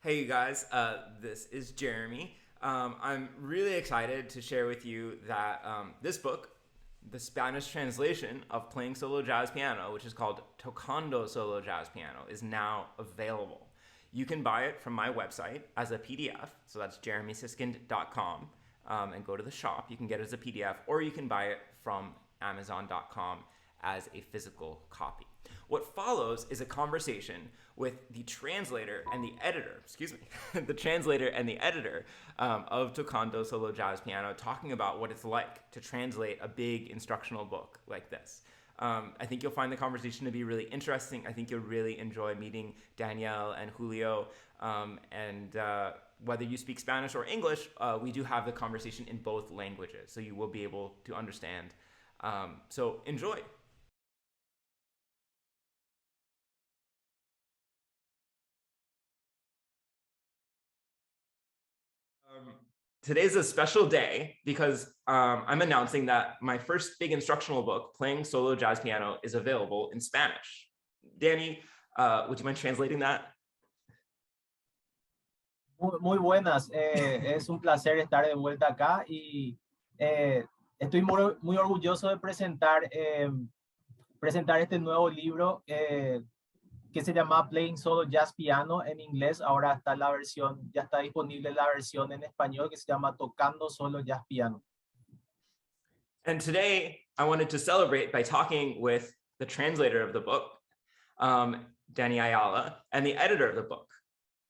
Hey, you guys, this is Jeremy. I'm really excited to share with you that this book, the Spanish translation of Playing Solo Jazz Piano, which is called Tocando Solo Jazz Piano, is now available. You can buy it from my website as a PDF, so that's jeremysiskind.com, and go to the shop. You can get it as a PDF, or you can buy it from amazon.com as a physical copy. What follows is a conversation with the translator and the editor, the translator and the editor of Tocando Solo Jazz Piano, talking about what it's like to translate a big instructional book like this. I think you'll find the conversation to be really interesting. I think you'll really enjoy meeting Daniel and Julio. Whether you speak Spanish or English, we do have the conversation in both languages, so you will be able to understand. So enjoy. Today's a special day because I'm announcing that my first big instructional book, Playing Solo Jazz Piano, is available in Spanish. Danny, would you mind translating that? Muy buenas, es un placer estar de vuelta acá y estoy muy orgulloso de presentar este nuevo libro que se llama Playing Solo Jazz Piano en inglés. Ahora está ya está disponible la versión en español que se llama Tocando Solo Jazz Piano. And today I wanted to celebrate by talking with the translator of the book, Dani Ayala, and the editor of the book,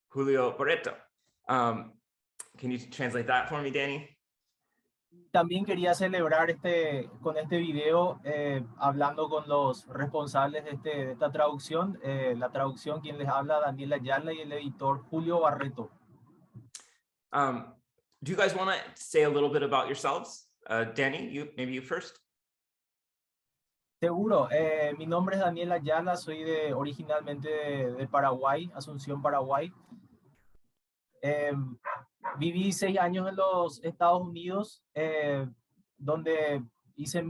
Julio Barreto. Can you translate that for me, Dani? También quería celebrar con este video hablando con los responsables de esta traducción. La traducción, quien les habla, Daniel Ayala, y el editor Julio Barreto. Do you guys want to say a little bit about yourselves? Dani, maybe you first. Seguro. Mi nombre es Daniel Ayala, soy originalmente de Paraguay, Asunción, Paraguay. Viví 6 años en los Estados Unidos, donde hice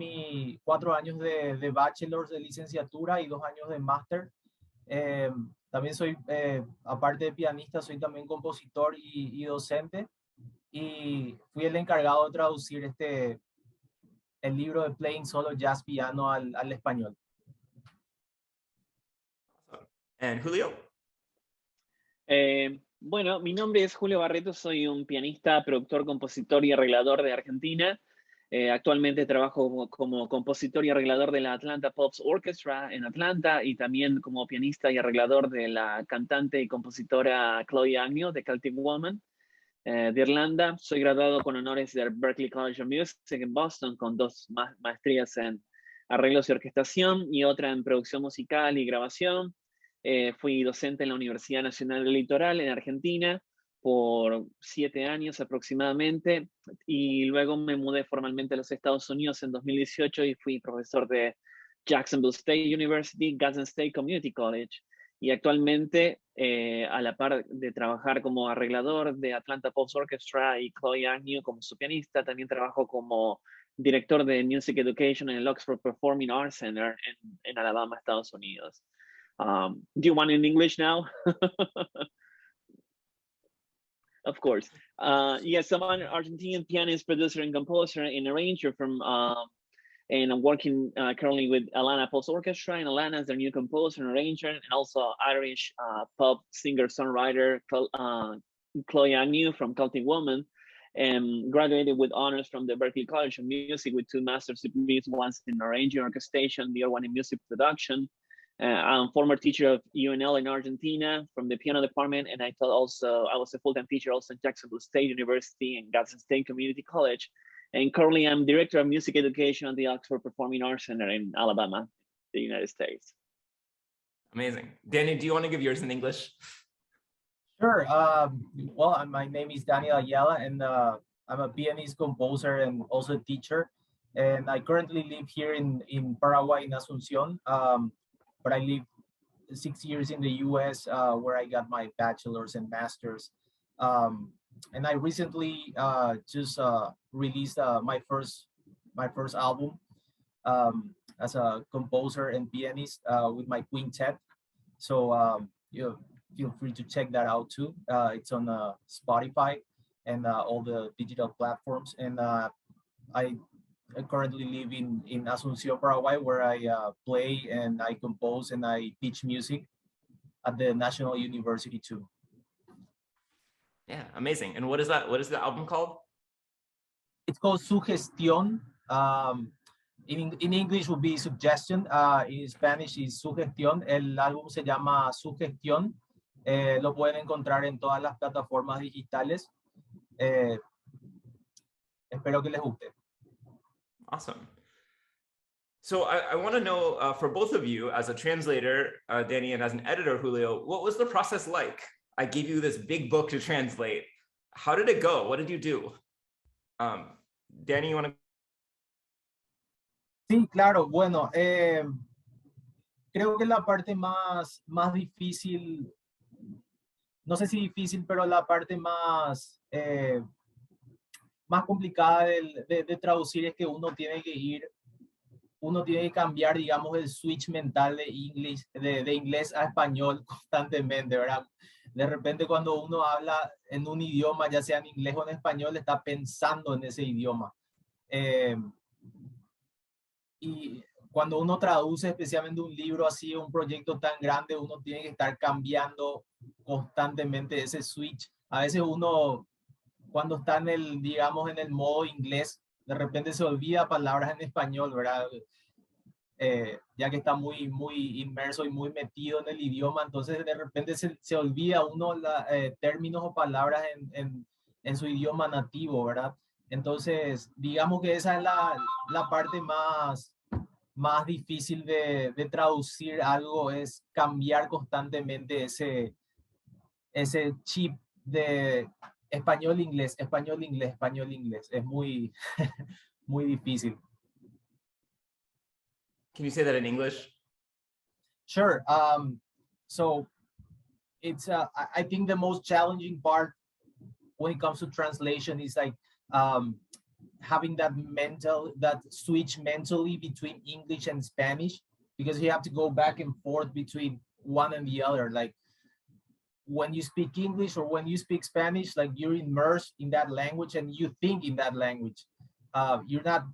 4 años de bachelor, de licenciatura y 2 años de máster. También soy, aparte de pianista, soy también compositor y docente. Y fui el encargado de traducir el libro de Playing Solo Jazz Piano al español. And Julio? Bueno, mi nombre es Julio Barreto, soy un pianista, productor, compositor y arreglador de Argentina. Actualmente trabajo como compositor y arreglador de la Atlanta Pops Orchestra en Atlanta y también como pianista y arreglador de la cantante y compositora Chloe Agnew de Celtic Woman de Irlanda. Soy graduado con honores del Berklee College of Music en Boston con 2 maestrías en arreglos y orquestación y otra en producción musical y grabación. Fui docente en la Universidad Nacional del Litoral en Argentina por 7 años aproximadamente y luego me mudé formalmente a los Estados Unidos en 2018 y fui profesor de Jacksonville State University, Gadsden State Community College y actualmente a la par de trabajar como arreglador de Atlanta Pops Orchestra y Chloe Agnew como su pianista, también trabajo como director de Music Education en el Oxford Performing Arts Center en Alabama, Estados Unidos. Do you want it in English now? Of course. Yes, I'm an Argentinian pianist, producer, and composer and arranger and I'm working currently with Atlanta Pops Orchestra, and Atlanta is their new composer and arranger, and also Irish pop singer-songwriter Chloe Agnew from Celtic Woman, and graduated with honors from the Berklee College of Music with 2 master's degrees, one in arranging orchestration, the other one in music production. I'm former teacher of UNL in Argentina from the piano department, and I was a full-time teacher also at Jacksonville State University and Gadsden State Community College. And currently I'm director of music education at the Oxford Performing Arts Center in Alabama, the United States. Amazing. Danny, do you want to give yours in English? Sure. Well, my name is Daniel Ayala, and I'm a pianist, composer, and also a teacher. And I currently live here in Paraguay, in Asunción. But I lived 6 years in the US where I got my bachelor's and master's. And I recently just released my first album as a composer and pianist with my quintet. So feel free to check that out too. It's on Spotify and all the digital platforms. And I currently live in Asunción, Paraguay, where I play and I compose and I teach music at the National University too. Yeah, amazing. And what is that? What is the album called? It's called Sugestión. In English would be suggestion. In Spanish is Sugestión. El álbum se llama Sugestión. Lo pueden encontrar en todas las plataformas digitales. Espero que les guste. Awesome. So I want to know for both of you, as a translator, Dani, and as an editor, Julio, what was the process like? I gave you this big book to translate. How did it go? What did you do? Dani, you want to? Sí, claro. Bueno, creo que la parte más difícil, no sé si difícil, pero la parte más complicada de traducir es que uno tiene que cambiar, digamos, el switch mental de inglés a español constantemente, ¿verdad? De repente cuando uno habla en un idioma, ya sea en inglés o en español, está pensando en ese idioma. Y cuando uno traduce, especialmente un libro así, un proyecto tan grande, uno tiene que estar cambiando constantemente ese switch. A veces uno, cuando está en el, digamos, en el modo inglés, de repente se olvida palabras en español, ¿verdad? Ya que está muy inmerso y muy metido en el idioma, entonces de repente se olvida uno términos o palabras en su idioma nativo, ¿verdad? Entonces, digamos que esa es la parte más difícil de traducir algo, es cambiar constantemente ese chip de español-inglés, español-inglés, español-inglés. Es muy, muy difícil. Can you say that in English? Sure. So it's I think the most challenging part when it comes to translation is like having that switch mentally between English and Spanish, because you have to go back and forth between one and the other. Like when you speak English or when you speak Spanish, like you're immersed in that language and you think in that language. You're not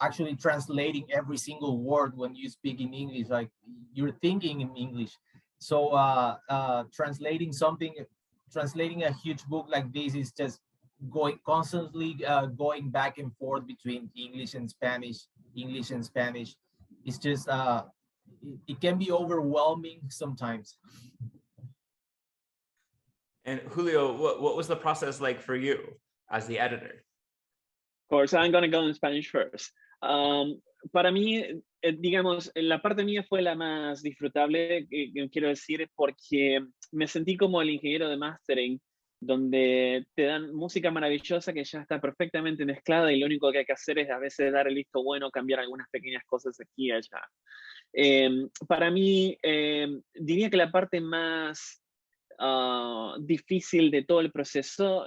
actually translating every single word when you speak in English, like you're thinking in English. So translating a huge book like this is just constantly going back and forth between English and Spanish. It's just it can be overwhelming sometimes. And Julio, what was the process like for you as the editor? Of course, I'm going to go in Spanish first. Para mí, digamos, la parte mía fue la más disfrutable, quiero decir, porque me sentí como el ingeniero de mastering, donde te dan música maravillosa que ya está perfectamente mezclada y lo único que hay que hacer es a veces dar el visto bueno, cambiar algunas pequeñas cosas aquí y allá. Para mí, diría que la parte más difícil de todo el proceso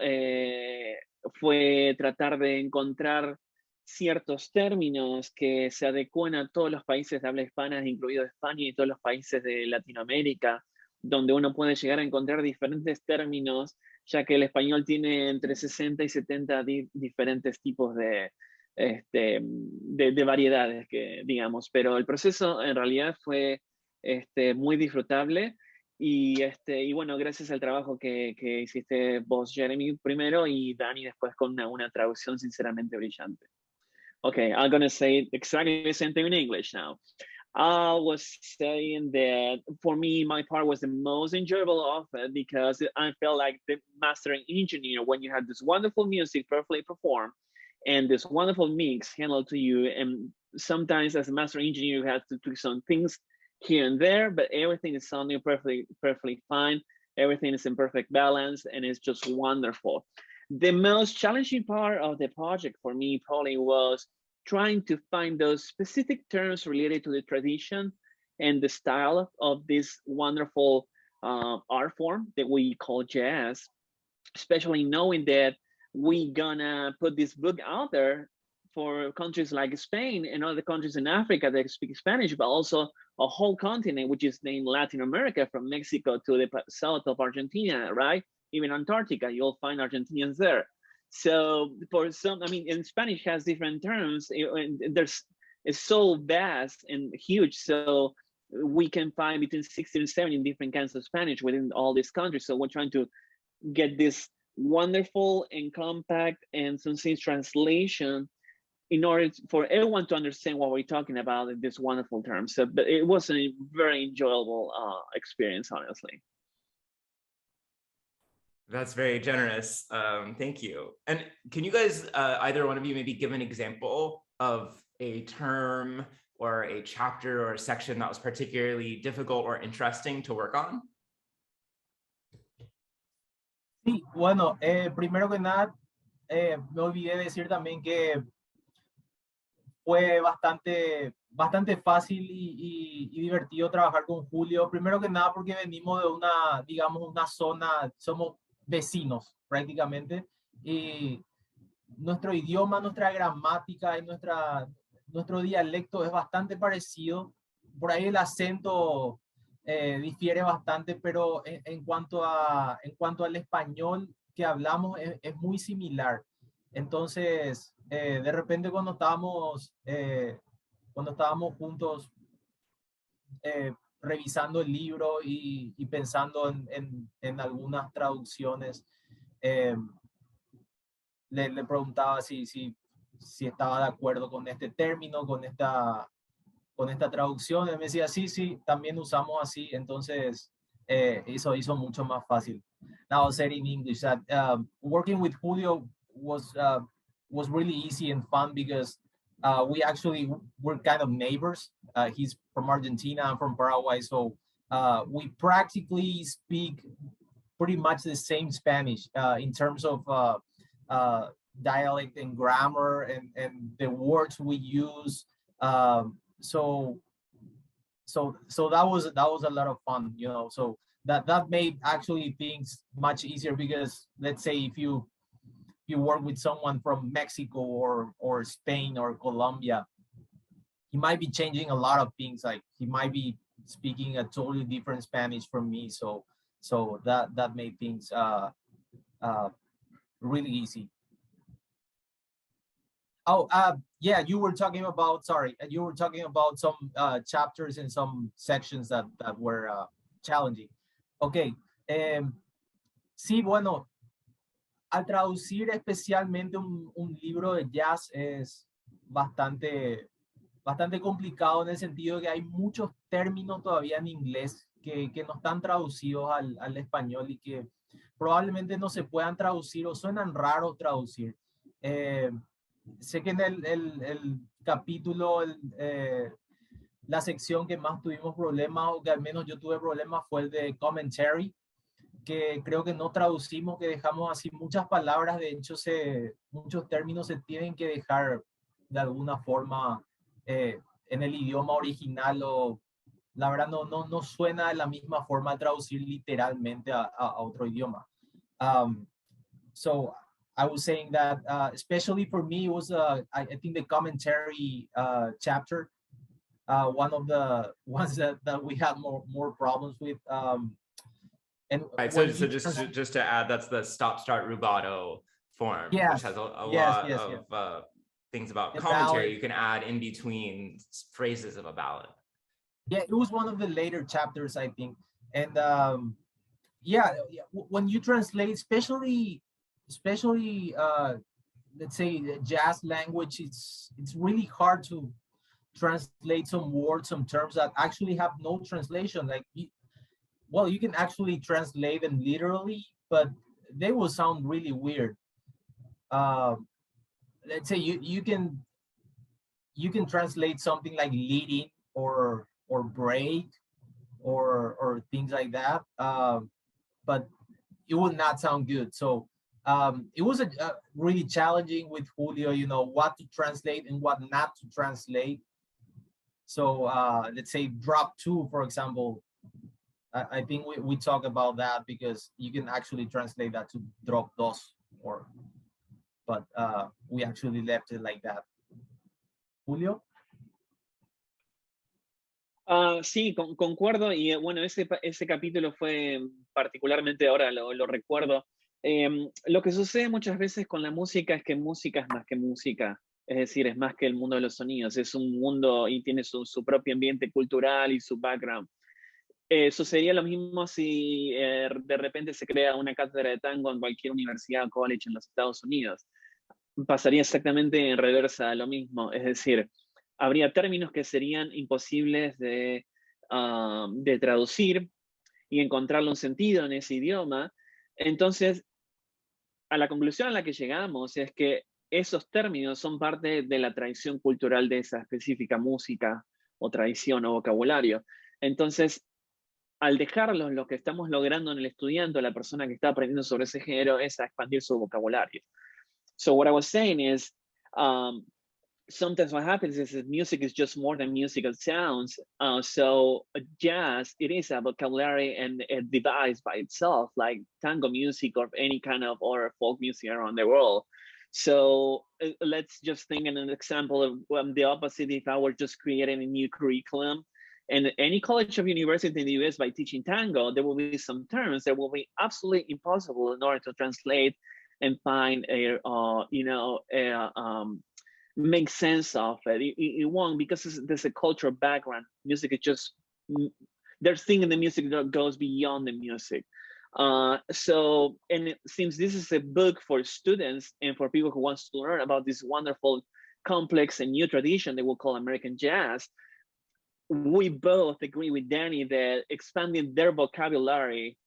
fue tratar de encontrar ciertos términos que se adecúen a todos los países de habla hispana, incluido España y todos los países de Latinoamérica, donde uno puede llegar a encontrar diferentes términos, ya que el español tiene entre 60 y 70 diferentes tipos de variedades, digamos, pero el proceso en realidad fue muy disfrutable. Y bueno, gracias al trabajo que hiciste vos, Jeremy, primero, y Dani después con una traducción sinceramente brillante. Okay, I'm going to say exactly the same thing in English now. I was saying that for me, my part was the most enjoyable of it because I felt like the mastering engineer when you have this wonderful music perfectly performed and this wonderful mix handled to you. And sometimes as a mastering engineer, you have to do some things here and there, but everything is sounding perfectly fine. Everything is in perfect balance and it's just wonderful. The most challenging part of the project for me probably was trying to find those specific terms related to the tradition and the style of this wonderful art form that we call jazz, especially knowing that we're gonna put this book out there for countries like Spain and other countries in Africa that speak Spanish, but also a whole continent, which is named Latin America, from Mexico to the south of Argentina, right? Even Antarctica, you'll find Argentinians there. So for some, I mean, in Spanish has different terms. It's so vast and huge. So we can find between 60 and 70 different kinds of Spanish within all these countries. So we're trying to get this wonderful and compact and succinct translation in order for everyone to understand what we're talking about in this wonderful terms. So, but it was a very enjoyable experience, honestly. That's very generous. Thank you. And can you guys, either one of you, maybe give an example of a term or a chapter or a section that was particularly difficult or interesting to work on? Sí, bueno, primero que nada, me olvidé decir también que fue bastante fácil y divertido trabajar con Julio. Primero que nada porque venimos de digamos, una zona, somos vecinos prácticamente, y nuestro idioma, nuestra gramática y nuestro dialecto es bastante parecido. Por ahí el acento difiere bastante, pero en cuanto al español que hablamos es muy similar. Entonces, de repente cuando estábamos juntos revisando el libro y pensando en algunas traducciones, le preguntaba si estaba de acuerdo con este término, con esta traducción. Él me decía, sí, también usamos así. Entonces, hizo mucho más fácil. Now I'll say it in English that working with Julio was really easy and fun because we're kind of neighbors. He's from Argentina, I'm from Paraguay, so we practically speak pretty much the same Spanish in terms of dialect and grammar and the words we use. So that was a lot of fun, you know. So that made actually things much easier because let's say if you work with someone from Mexico or Spain or Colombia, he might be changing a lot of things. Like he might be speaking a totally different Spanish from me. So that made things really easy. Oh, yeah, you were talking about some chapters and some sections that were challenging. Okay. Sí, bueno, al traducir especialmente un libro de jazz es bastante complicado en el sentido de que hay muchos términos todavía en inglés que no están traducidos al español y que probablemente no se puedan traducir o suenan raros traducir. Sé que en el capítulo, la sección que más tuvimos problemas, o que al menos yo tuve problemas, fue el de commentary, que creo que no traducimos, que dejamos así muchas palabras. De hecho, muchos términos se tienen que dejar de alguna forma en el idioma original, o la verdad no suena de la misma forma traducir literalmente a otro idioma. So I was saying that especially for me, it was I think the commentary chapter, one of the ones that we had more problems with. And right, so just to add, that's the stop-start rubato form, yes, which has a lot of things about commentary ballad. You can add in between phrases of a ballad. Yeah, it was one of the later chapters, I think. And yeah, when you translate, especially let's say the jazz language, it's really hard to translate some words, some terms that actually have no translation. Like, you can actually translate them literally, but they will sound really weird. Let's say you can translate something like leading or break or things like that, but it will not sound good. So it was a really challenging with Julio, you know, what to translate and what not to translate. So let's say drop 2, for example. I think we talk about that because you can actually translate that to drop 2, but we actually left it like that. Julio? Sí, concuerdo. Y bueno, ese capítulo fue particularmente, ahora lo recuerdo. Lo que sucede muchas veces con la música es que música es más que música. Es decir, es más que el mundo de los sonidos. Es un mundo y tiene su propio ambiente cultural y su background. Sucedería lo mismo si de repente se crea una cátedra de tango en cualquier universidad o college en los Estados Unidos. Pasaría exactamente en reversa lo mismo. Es decir, habría términos que serían imposibles de traducir y encontrarle un sentido en ese idioma. Entonces, a la conclusión a la que llegamos es que esos términos son parte de la tradición cultural de esa específica música o tradición o vocabulario. Entonces, al dejarlos, lo que estamos logrando en el estudiante o la persona que está aprendiendo sobre ese género es a expandir su vocabulario. So what I was saying is, sometimes what happens is that music is just more than musical sounds. So jazz, it is a vocabulary and a device by itself, like tango music or any kind of or folk music around the world. So let's just think in an example of the opposite. If I were just creating a new curriculum, and any college or university in the US by teaching tango, there will be some terms that will be absolutely impossible in order to translate and find make sense of it. It won't, because there's a cultural background. Music is just, there's things in the music that goes beyond the music. So, and since this is a book for students and for people who want to learn about this wonderful, complex and new tradition that we'll call American jazz, we both agree with Dani that expanding their vocabulary,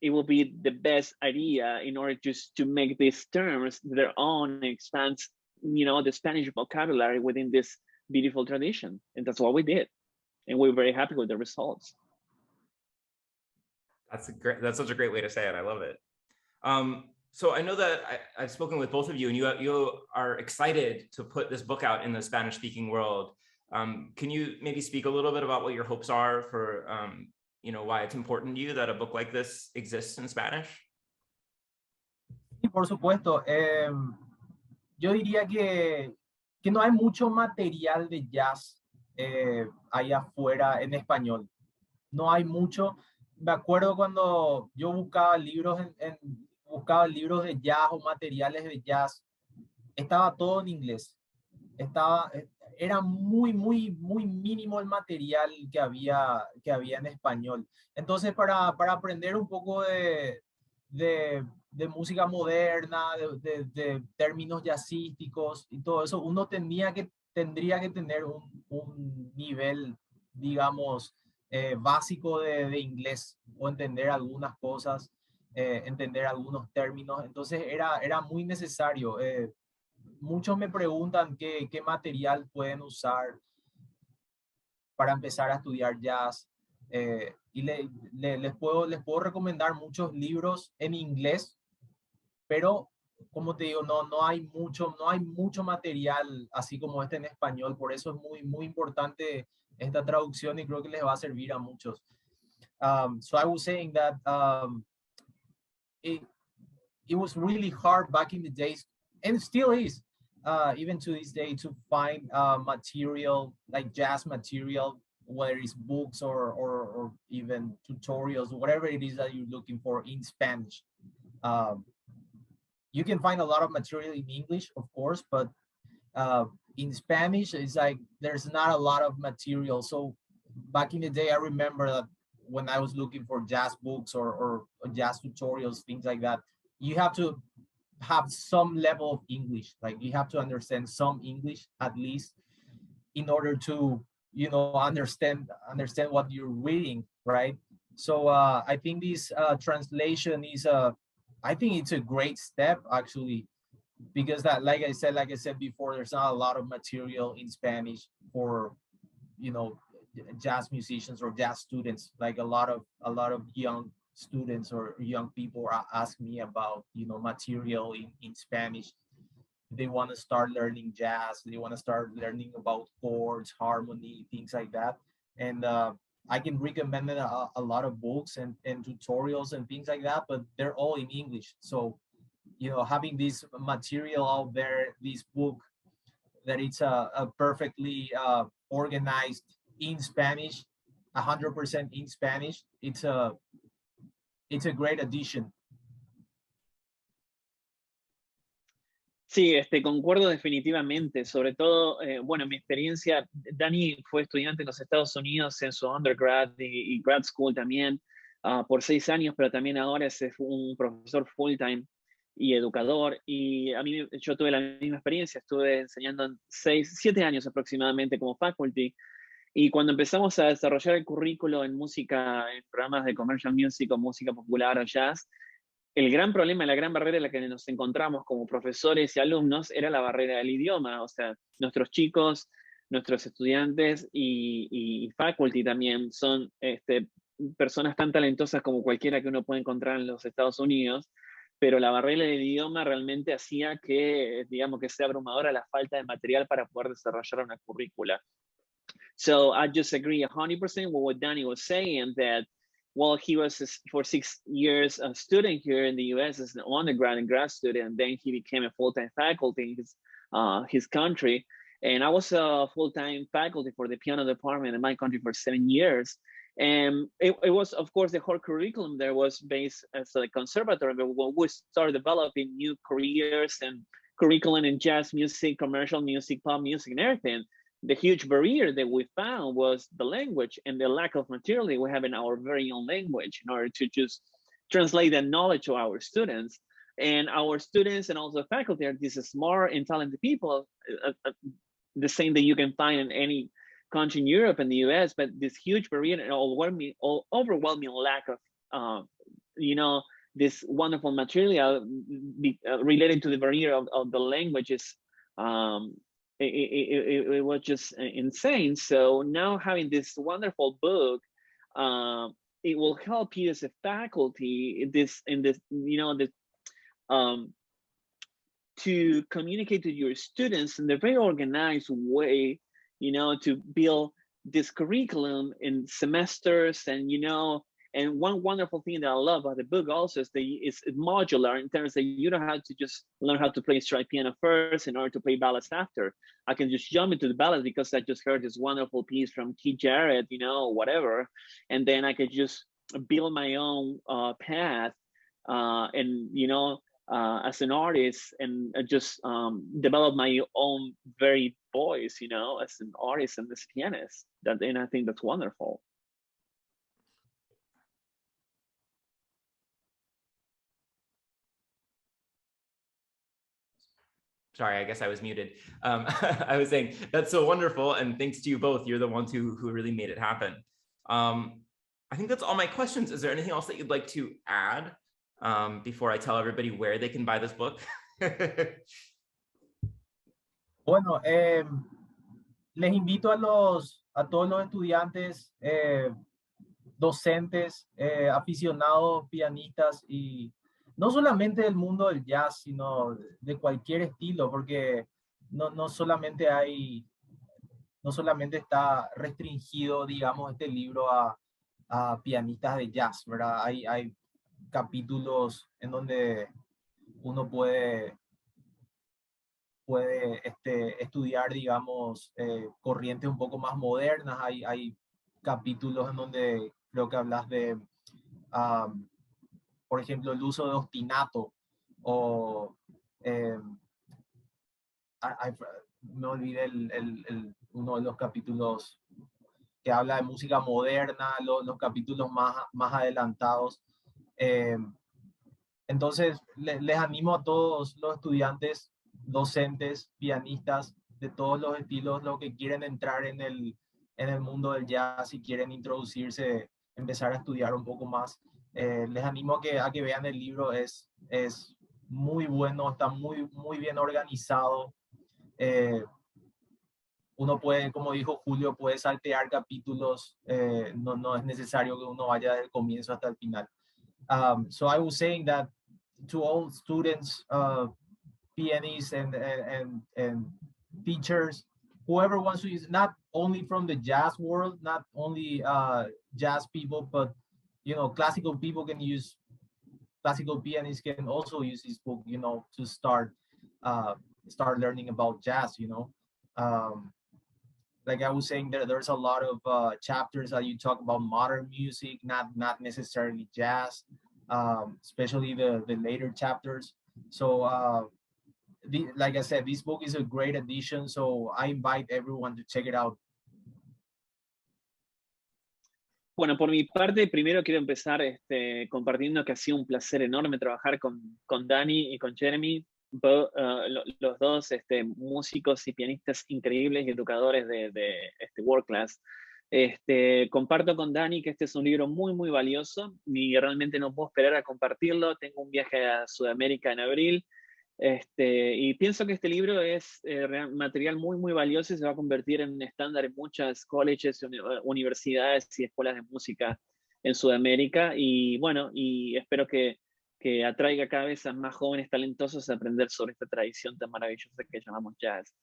it will be the best idea in order just to make these terms their own and expand, the Spanish vocabulary within this beautiful tradition. And that's what we did. And we're very happy with the results. That's such a great way to say it. I love it. So I know that I've spoken with both of you, and you are excited to put this book out in the Spanish-speaking world. Can you maybe speak a little bit about what your hopes are for, why it's important to you that a book like this exists in Spanish? Sí, por supuesto. Yo diría que no hay mucho material de jazz allá afuera en español. No hay mucho. Me acuerdo cuando yo buscaba libros buscaba libros de jazz o materiales de jazz, estaba todo en inglés. Era muy mínimo el material que había en español. Entonces, para aprender un poco de música moderna, de términos jazzísticos y todo eso, uno tendría que tener un nivel, digamos, básico de inglés, o entender algunas cosas, entender algunos términos. Entonces era muy necesario. Muchos me preguntan qué material pueden usar para empezar a estudiar jazz. Y les puedo recomendar muchos libros en inglés, pero como te digo, no hay mucho material así como este en español. Por eso es muy importante esta traducción, y creo que les va a servir a muchos. So I was saying that it was really hard back in the days, and still is, even to this day, to find material, like jazz material, whether it's books or even tutorials, whatever it is that you're looking for in Spanish. You can find a lot of material in English, of course, but in Spanish, it's like there's not a lot of material. So back in the day, I remember that when I was looking for jazz books or jazz tutorials, things like that, you have to have some level of English. Like you have to understand some English at least in order to, understand what you're reading, right? So I think this translation is I think it's a great step, actually, because that, like I said before, there's not a lot of material in Spanish for, jazz musicians or jazz students. Like a lot of young students or young people ask me about, material in Spanish. They want to start learning jazz. They want to start learning about chords, harmony, things like that. And I can recommend a lot of books and tutorials and things like that, but they're all in English. So, having this material out there, this book, that it's a perfectly organized in Spanish, 100% in Spanish. It's a great addition. Sí, concuerdo definitivamente. Sobre todo, bueno, mi experiencia, Dani fue estudiante en los Estados Unidos en su undergrad y grad school también por 6 años, pero también ahora es un profesor full time y educador. Y a mí, yo tuve la misma experiencia, estuve enseñando 7 años aproximadamente como faculty. Y cuando empezamos a desarrollar el currículo en música, en programas de commercial music o música popular o jazz, el gran problema, la gran barrera en la que nos encontramos como profesores y alumnos era la barrera del idioma. O sea, nuestros chicos, nuestros estudiantes y faculty también son personas tan talentosas como cualquiera que uno puede encontrar en los Estados Unidos, pero la barrera del idioma realmente hacía que, digamos, que sea abrumadora la falta de material para poder desarrollar una currícula. So I just agree 100% with what Danny was saying, that well, he was for 6 years a student here in the U.S. as an undergrad and grad student, and then he became a full-time faculty in his country. And I was a full-time faculty for the piano department in my country for 7 years. And it was, of course, the whole curriculum there was based as a conservatory, but when we started developing new careers and curriculum in jazz music, commercial music, pop music, and everything, the huge barrier that we found was the language and the lack of material that we have in our very own language in order to just translate that knowledge to our students. And our students and also faculty are these smart and talented people, the same that you can find in any country in Europe and the US, but this huge barrier and overwhelming lack of, this wonderful material related to the barrier of the languages. It was just insane. So now having this wonderful book, it will help you as a faculty to communicate to your students in a very organized way, to build this curriculum in semesters. And one wonderful thing that I love about the book also is that it's modular in terms that you don't have to just learn how to play stride piano first in order to play ballads after. I can just jump into the ballad because I just heard this wonderful piece from Keith Jarrett, whatever. And then I could just build my own path as an artist and just develop my own very voice, as an artist and as a pianist. And I think that's wonderful. Sorry, I guess I was muted. I was saying that's so wonderful, and thanks to you both. You're the ones who really made it happen. I think that's all my questions. Is there anything else that you'd like to add before I tell everybody where they can buy this book? Bueno, les invito a todos los estudiantes, docentes, aficionados, pianistas y no solamente del mundo del jazz, sino de cualquier estilo, porque no solamente está restringido, digamos, este libro a pianistas de jazz, ¿verdad? Hay capítulos en donde uno puede estudiar, digamos, corrientes un poco más modernas. Hay capítulos en donde creo que hablas de, por ejemplo, el uso de ostinato o me olvidé uno de los capítulos que habla de música moderna, los capítulos más adelantados. Entonces, les animo a todos los estudiantes, docentes, pianistas de todos los estilos, los que quieren entrar en el mundo del jazz y quieren introducirse, empezar a estudiar un poco más. Les animo a que vean el libro, es muy bueno, está muy, muy bien organizado. Uno puede, como dijo Julio, puede saltear capítulos, no es necesario que uno vaya del comienzo hasta el final. So I was saying that to all students, pianists and teachers, whoever wants to use, not only from the jazz world, not only jazz people, but classical people can use, classical pianists can also use this book, to start learning about jazz, Like I was saying, there's a lot of chapters that you talk about modern music, not necessarily jazz, especially the later chapters. So like I said, this book is a great addition. So I invite everyone to check it out. Bueno, por mi parte, primero quiero empezar compartiendo que ha sido un placer enorme trabajar con Dani y con Jeremy, los dos músicos y pianistas increíbles y educadores de World Class. Comparto con Dani que este es un libro muy, muy valioso y realmente no puedo esperar a compartirlo. Tengo un viaje a Sudamérica en abril. Y pienso que este libro es material muy, muy valioso y se va a convertir en un estándar en muchas colleges, universidades y escuelas de música en Sudamérica. Y bueno, y espero que atraiga cada vez a más jóvenes talentosos a aprender sobre esta tradición tan maravillosa que llamamos jazz.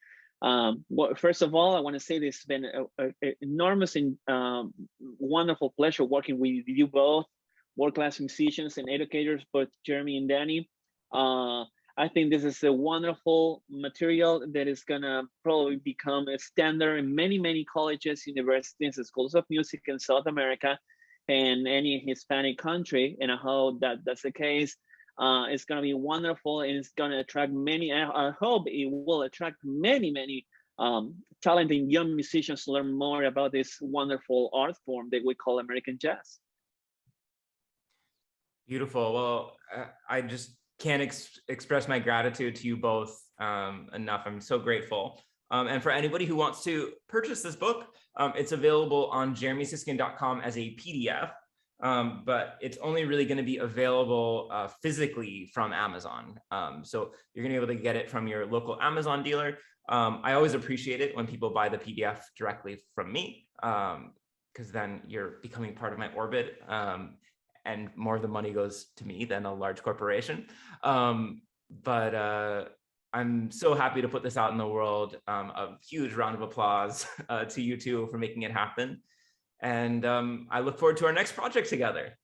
Well, first of all, I want to say this has been an enormous and wonderful pleasure working with you both, world-class musicians and educators, both Jeremy and Danny. I think this is a wonderful material that is going to probably become a standard in many, many colleges, universities, and schools of music in South America and any Hispanic country. And I hope that that's the case. It's going to be wonderful, and it's going to attract many. I hope it will attract many, many talented young musicians to learn more about this wonderful art form that we call American jazz. Beautiful. Well, I just can't express my gratitude to you both enough. I'm so grateful. And for anybody who wants to purchase this book, it's available on jeremysiskin.com as a PDF, but it's only really going to be available physically from Amazon. So you're going to be able to get it from your local Amazon dealer. I always appreciate it when people buy the PDF directly from me, because then you're becoming part of my orbit. And more of the money goes to me than a large corporation. But I'm so happy to put this out in the world. A huge round of applause to you two for making it happen. And I look forward to our next project together.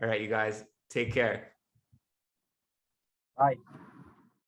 All right, you guys, take care. Bye.